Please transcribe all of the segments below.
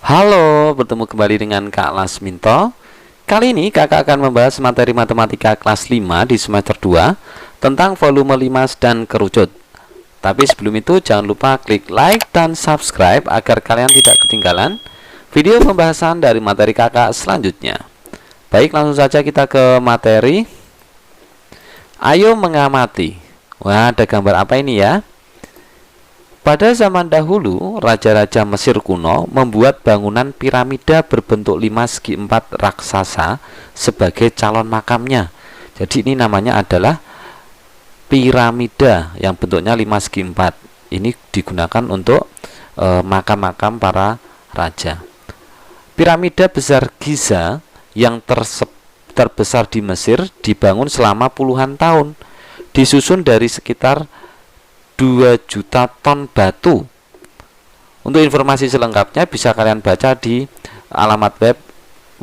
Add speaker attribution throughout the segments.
Speaker 1: Halo, bertemu kembali dengan Kak Lasminto. Kali ini kakak akan membahas materi matematika kelas 5 di semester 2 tentang volume limas dan kerucut. Tapi sebelum itu jangan lupa klik like dan subscribe agar kalian tidak ketinggalan video pembahasan dari materi kakak selanjutnya. Baik, langsung saja kita ke materi. Ayo mengamati. Wah, ada gambar apa ini ya? Pada zaman dahulu, raja-raja Mesir kuno membuat bangunan piramida berbentuk 5×4 raksasa sebagai calon makamnya. Jadi ini namanya adalah piramida yang bentuknya 5×4. Ini digunakan untuk makam-makam para raja. Piramida besar Giza yang terbesar di Mesir dibangun selama puluhan tahun, disusun dari sekitar 2 juta ton batu. Untuk informasi selengkapnya bisa kalian baca di alamat web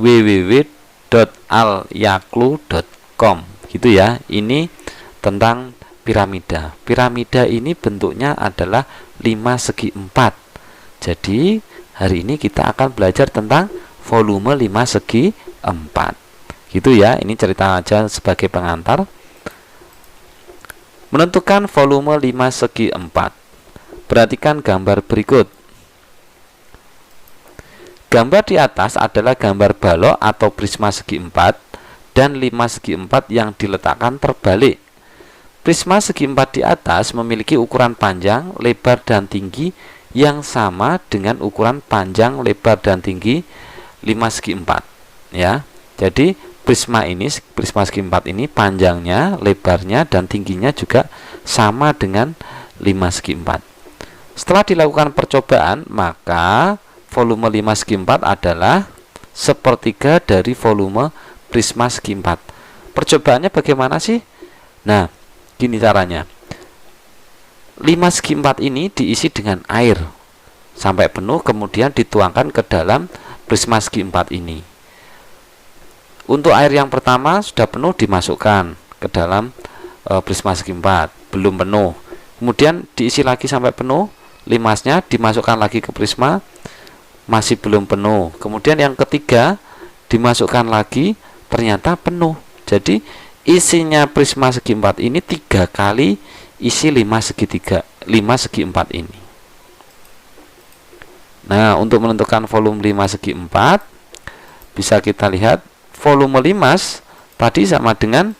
Speaker 1: www.alyaklu.com gitu ya. Ini tentang piramida. Piramida ini bentuknya adalah 5×4. Jadi hari ini kita akan belajar tentang volume 5×4 gitu ya. Ini cerita aja sebagai pengantar. Menentukan volume 5×4. Perhatikan gambar berikut. Gambar di atas adalah gambar balok atau prisma segi 4 dan 5×4 yang diletakkan terbalik. Prisma segi 4 di atas memiliki ukuran panjang, lebar, dan tinggi yang sama dengan ukuran panjang, lebar, dan tinggi 5×4 ya. Jadi prisma segi 4 ini panjangnya, lebarnya, dan tingginya juga sama dengan 5×4. Setelah dilakukan percobaan, maka volume 5×4 adalah sepertiga dari volume prisma segi 4. Percobaannya bagaimana sih? Nah, gini caranya. 5×4 ini diisi dengan air sampai penuh, kemudian dituangkan ke dalam prisma segi 4 ini. Untuk air yang pertama sudah penuh, dimasukkan ke dalam prisma segi 4, belum penuh. Kemudian diisi lagi sampai penuh, limasnya dimasukkan lagi ke prisma, masih belum penuh. Kemudian yang ketiga dimasukkan lagi, ternyata penuh. Jadi isinya prisma segi 4 ini 3 kali isi 5×4 ini. Nah, untuk menentukan volume 5×4 bisa kita lihat volume limas tadi sama dengan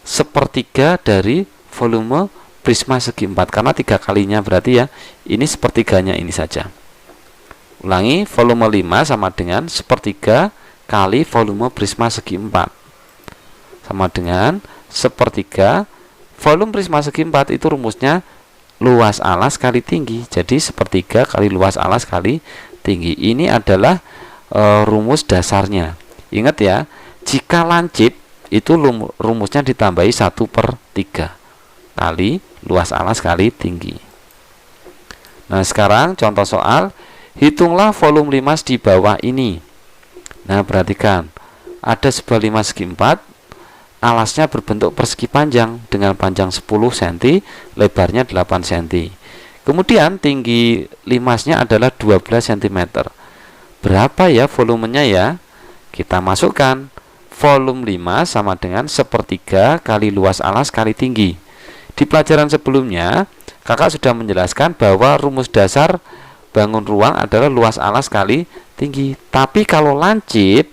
Speaker 1: sepertiga dari volume prisma segi 4, karena 3 kalinya berarti ya ini sepertiganya ini saja. Ulangi, volume limas sama dengan sepertiga kali volume prisma segi 4 sama dengan sepertiga volume prisma segi 4. Itu rumusnya luas alas kali tinggi. Jadi sepertiga kali luas alas kali tinggi. Ini adalah rumus dasarnya. Ingat ya, jika lancip itu rumusnya ditambahi 1/3 kali luas alas kali tinggi. Nah, sekarang contoh soal, hitunglah volume limas di bawah ini. Nah, perhatikan, ada sebuah 5×4, alasnya berbentuk persegi panjang dengan panjang 10 cm, lebarnya 8 cm. Kemudian tinggi limasnya adalah 12 cm. Berapa ya volumenya ya? Kita masukkan volume limas sama dengan sepertiga kali luas alas kali tinggi. Di pelajaran sebelumnya kakak sudah menjelaskan bahwa rumus dasar bangun ruang adalah luas alas kali tinggi, tapi kalau lancip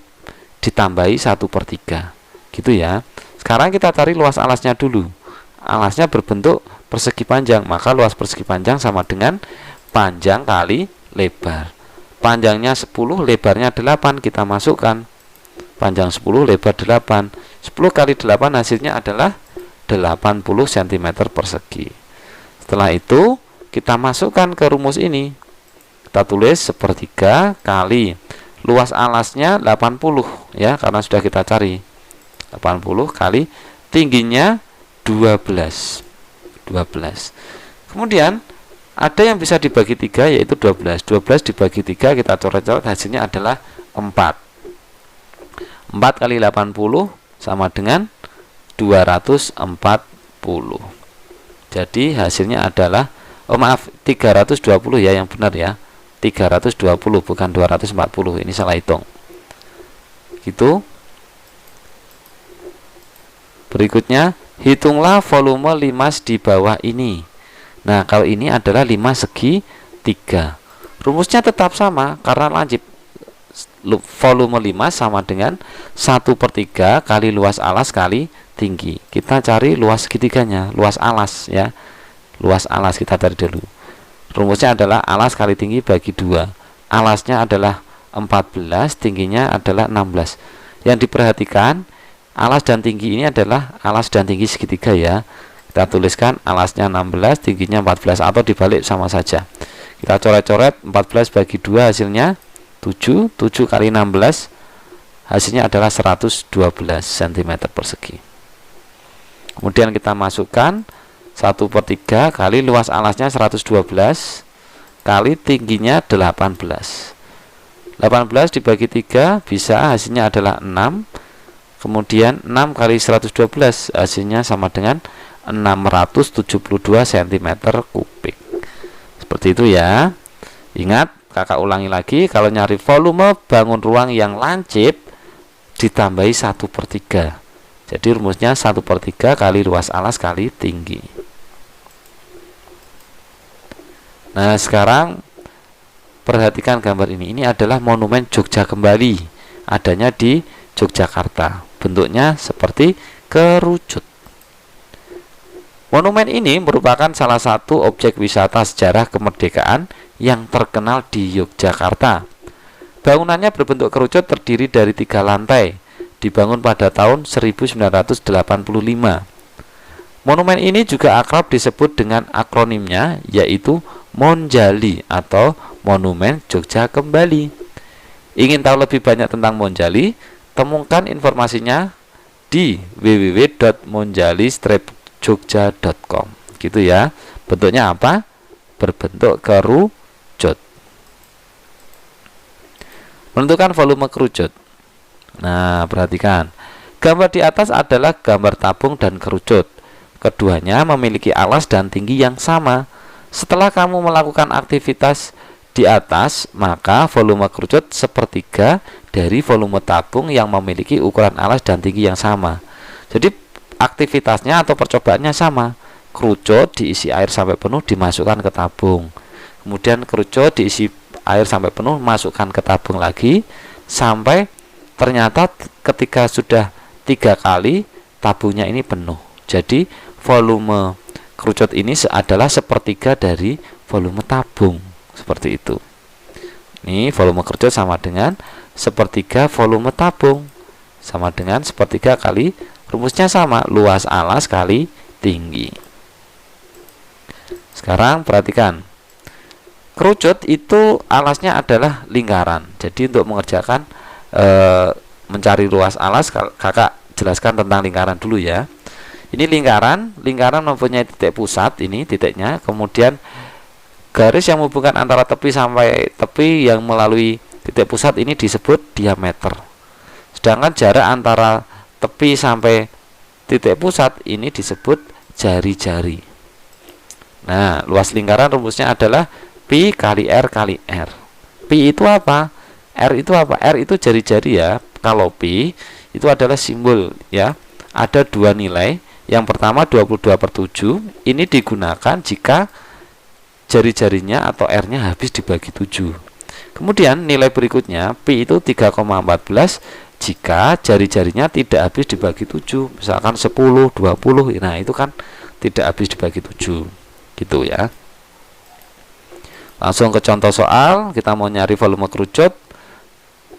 Speaker 1: ditambahi 1/3 gitu ya. Sekarang kita cari luas alasnya dulu. Alasnya berbentuk persegi panjang, maka luas persegi panjang sama dengan panjang kali lebar. Panjangnya 10, lebarnya 8, kita masukkan. Panjang 10, lebar 8. 10 kali 8 hasilnya adalah 80 cm persegi. Setelah itu kita masukkan ke rumus ini. Kita tulis sepertiga kali luas alasnya 80 ya, karena sudah kita cari. 80 kali tingginya 12. Kemudian ada yang bisa dibagi 3, yaitu 12. 12 dibagi 3 kita coret-coret, hasilnya adalah 4. 4 kali 80 sama dengan 240. Jadi hasilnya adalah 320 ya, yang benar ya. 320 bukan 240, ini salah hitung. Gitu. Berikutnya, hitunglah volume limas di bawah ini. Nah, kalau ini adalah 5 segi 3. Rumusnya tetap sama karena lancip. Volume limas sama dengan 1/3 kali luas alas kali tinggi. Kita cari luas segitiganya, luas alas ya. Luas alas kita cari dulu. Rumusnya adalah alas kali tinggi bagi 2. Alasnya adalah 14, tingginya adalah 16. Yang diperhatikan, alas dan tinggi ini adalah alas dan tinggi segitiga ya. Kita tuliskan alasnya 16, tingginya 14, atau dibalik sama saja. Kita coret-coret, 14 bagi 2 hasilnya 7, 7 kali 16 hasilnya adalah 112 cm persegi. Kemudian kita masukkan 1/3 kali luas alasnya 112 kali tingginya 18. 18 dibagi 3 bisa hasilnya adalah 6. Kemudian 6 kali 112 hasilnya sama dengan 672 cm kubik. Seperti itu ya. Ingat, kakak ulangi lagi, kalau nyari volume bangun ruang yang lancip ditambahi 1/3. Jadi rumusnya 1/3 kali luas alas kali tinggi. Nah, sekarang perhatikan gambar ini. Ini adalah Monumen Jogja Kembali, adanya di Yogyakarta. Bentuknya seperti kerucut. Monumen ini merupakan salah satu objek wisata sejarah kemerdekaan yang terkenal di Yogyakarta. Bangunannya berbentuk kerucut, terdiri dari 3 lantai, dibangun pada tahun 1985. Monumen ini juga akrab disebut dengan akronimnya, yaitu Monjali atau Monumen Jogja Kembali. Ingin tahu lebih banyak tentang Monjali? Temukan informasinya di www.monjali-jogja.com. Gitu ya. Bentuknya apa? Berbentuk kerucut. Menentukan volume kerucut. Nah, perhatikan. Gambar di atas adalah gambar tabung dan kerucut. Keduanya memiliki alas dan tinggi yang sama. Setelah kamu melakukan aktivitas di atas, maka volume kerucut 1/3 dari volume tabung yang memiliki ukuran alas dan tinggi yang sama. Jadi aktivitasnya atau percobaannya sama. Kerucut diisi air sampai penuh, dimasukkan ke tabung. Kemudian kerucut diisi air sampai penuh, masukkan ke tabung lagi, sampai ternyata ketika sudah 3 kali tabungnya ini penuh. Jadi volume kerucut ini adalah 1/3 dari volume tabung. Seperti itu. Ini volume kerucut sama dengan 1/3 volume tabung, sama dengan 1/3 kali, rumusnya sama, luas alas kali tinggi. Sekarang perhatikan, kerucut itu alasnya adalah lingkaran. Jadi untuk mengerjakan mencari luas alas, kakak jelaskan tentang lingkaran dulu ya. Ini lingkaran mempunyai titik pusat, ini titiknya, kemudian garis yang menghubungkan antara tepi sampai tepi yang melalui titik pusat ini disebut diameter. Sedangkan jarak antara tepi sampai titik pusat ini disebut jari-jari. Nah, luas lingkaran rumusnya adalah pi kali r kali r. Pi itu apa? R itu apa? R itu jari-jari ya. Kalau pi itu adalah simbol ya. Ada 2 nilai. Yang pertama 22/7. Ini digunakan jika jari-jarinya atau R-nya habis dibagi 7. Kemudian nilai berikutnya pi itu 3,14 jika jari-jarinya tidak habis dibagi 7. Misalkan 10, 20. Nah, itu kan tidak habis dibagi 7. Gitu ya. Langsung ke contoh soal. Kita mau nyari volume kerucut.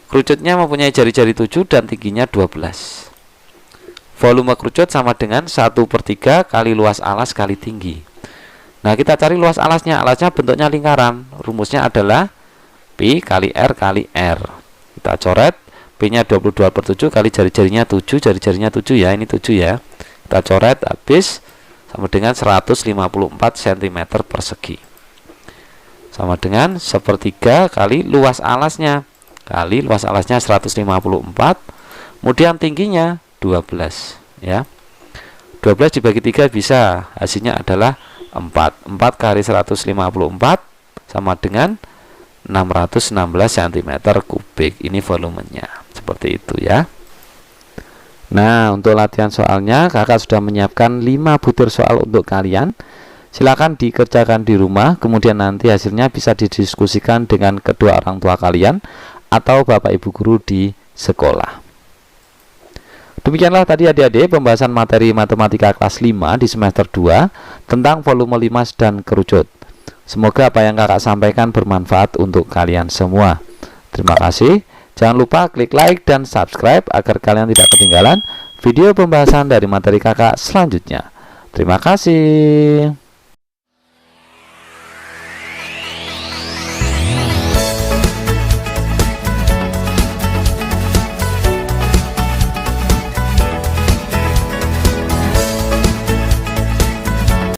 Speaker 1: Kerucutnya mempunyai jari-jari 7 dan tingginya 12. Volume kerucut sama dengan 1/3 kali luas alas kali tinggi. Nah, kita cari luas alasnya. Alasnya bentuknya lingkaran. Rumusnya adalah pi kali r kali r. Kita coret. P-nya 22/7 kali jari-jarinya 7. Jari-jarinya 7 ya. Ini 7 ya. Kita coret habis sama dengan 154 cm persegi. Sama dengan 1/3 kali luas alasnya. Kali luas alasnya 154. Kemudian tingginya 12 ya. 12 dibagi 3 bisa, hasilnya adalah 4. 4 kali 154 sama dengan 616 cm3. Ini volumenya. Seperti itu ya. Nah, untuk latihan soalnya kakak sudah menyiapkan 5 butir soal untuk kalian. Silakan dikerjakan di rumah, kemudian nanti hasilnya bisa didiskusikan dengan kedua orang tua kalian atau bapak ibu guru di sekolah. Demikianlah tadi adik-adik pembahasan materi matematika kelas 5 di semester 2 tentang volume limas dan kerucut. Semoga apa yang kakak sampaikan bermanfaat untuk kalian semua. Terima kasih. Jangan lupa klik like dan subscribe agar kalian tidak ketinggalan video pembahasan dari materi kakak selanjutnya. Terima kasih.